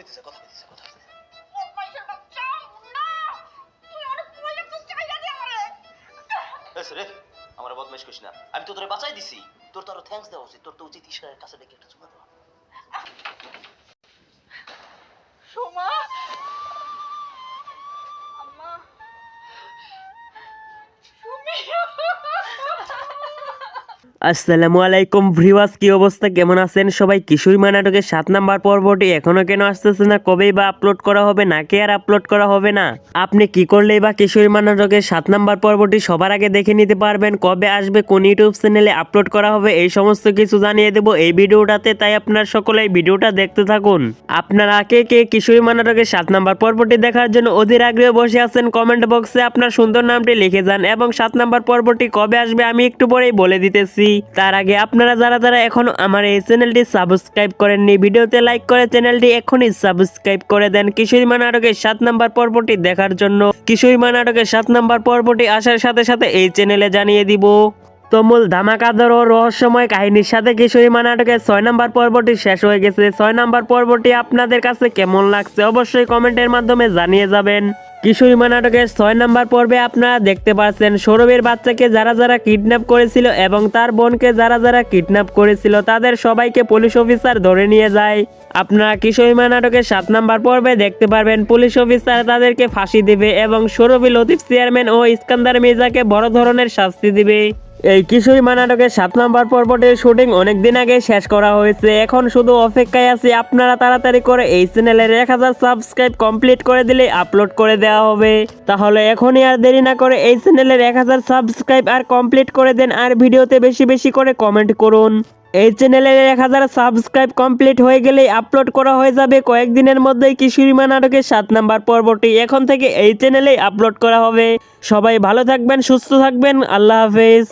কইতেছে কথা কইতেছে কথা কইতেছে। বদমাইশের বাচ্চা মুন্না, তুই অনেক বলে তো চাইলা দে আমারে। এসে রে আমার বদমাইশ কইছ না, আমি তো তোরে বাঁচাই দিছি। তোর তো আরো থ্যাঙ্কস দেওয়া উচিত। তোর তো উচিত ঈশ্বরের কাছে ডেকে একটা চুমা দেওয়া। সোমা, আম্মা, সুমি। আসসালামু আলাইকুম ভিউয়ার্স, কি অবস্থা, কেমন আছেন সবাই? কিশোরী মা নাটকের 7 নাম্বার পর্বটি এখনো কেন আসতেছে না? কবেই বা আপলোড করা হবে নাকি আর আপলোড করা হবে না? আপনি কি করলেই বা কিশোরী মা নাটকের 7 নাম্বার পর্বটি সবার আগে দেখে নিতে পারবেন? কবে আসবে, কোন ইউটিউব চ্যানেলে আপলোড করা হবে, এই সমস্ত কিছু জানিয়ে দেব এই ভিডিওটাতে। তাই আপনার সকলে এই ভিডিওটা দেখতে থাকুন। আপনারা কে কে কিশোরী মা নাটকের 7 নাম্বার পর্বটি দেখার জন্য অধীর আগ্রহে বসে আছেন, কমেন্ট বক্সে আপনার সুন্দর নামটি লিখে যান এবং 7 নাম্বার পর্বটি কবে আসবে আমি একটু পরেই বলে দিতেছি। তার আগে আপনারা যারা যারা এখনো আমার এই চ্যানেলটি সাবস্ক্রাইব করেননি, ভিডিওতে লাইক করে চ্যানেলটি এখনই সাবস্ক্রাইব করে দেন কিশোরী মা নাটকের 7 নাম্বার পর্বটি দেখার জন্য। কিশোরী মা নাটকের 7 নাম্বার পর্বটি আসার সাথে সাথে এই চ্যানেলে জানিয়ে দিব। তুমুল ধামাকাদার ও রহস্যময় কাহিনীর সাথে কিশোরী মা নাটকের 6 নাম্বার পর্বটি শেষ হয়ে গেছে। 6 নাম্বার পর্বটি আপনাদের কাছে কেমন লাগছে অবশ্যই কমেন্টের মাধ্যমে জানিয়ে যাবেন। কিশোরী মা নাটকের 6 নাম্বার পর্বে আপনারা দেখতে পাচ্ছেন সৌরভের বাচ্চাকে যারা যারা কিডন্যাপ করেছিল এবং তার বোনকে যারা যারা কিডন্যাপ করেছিল তাদের সবাইকে পুলিশ অফিসার ধরে নিয়ে যায়। আপনারা কিশোরী মা নাটকের 7 নাম্বার পর্বে দেখতে পারবেন পুলিশ অফিসার তাদেরকে ফাঁসি দিবে এবং সৌরভী লতিফ চেয়ারম্যান ও ইস্কান্দার মির্জাকে বড় ধরনের শাস্তি দিবে। এই কিশোরী মা নাটকের 7 নাম্বার পর্বটির শুটিং অনেকদিন আগে শেষ করা হয়েছে। এখন শুধু অপেক্ষায় আছি আপনারা তাড়াতাড়ি করে এই চ্যানেলের 1000 সাবস্ক্রাইব কমপ্লিট করে দিলে আপলোড করে দেওয়া হবে। তাহলে এখনই আর দেরি না করে এই চ্যানেলের 1000 সাবস্ক্রাইব আর কমপ্লিট করে দেন আর ভিডিওতে বেশি বেশি করে কমেন্ট করুন। এই চ্যানেলের 1000 সাবস্ক্রাইব কমপ্লিট হয়ে গেলেই আপলোড করা হয়ে যাবে কয়েকদিনের মধ্যেই কিশোরী মা নাটকের 7 নাম্বার পর্বটি। এখন থেকে এই চ্যানেলেই আপলোড করা হবে। সবাই ভালো থাকবেন, সুস্থ থাকবেন, আল্লাহ হাফেজ।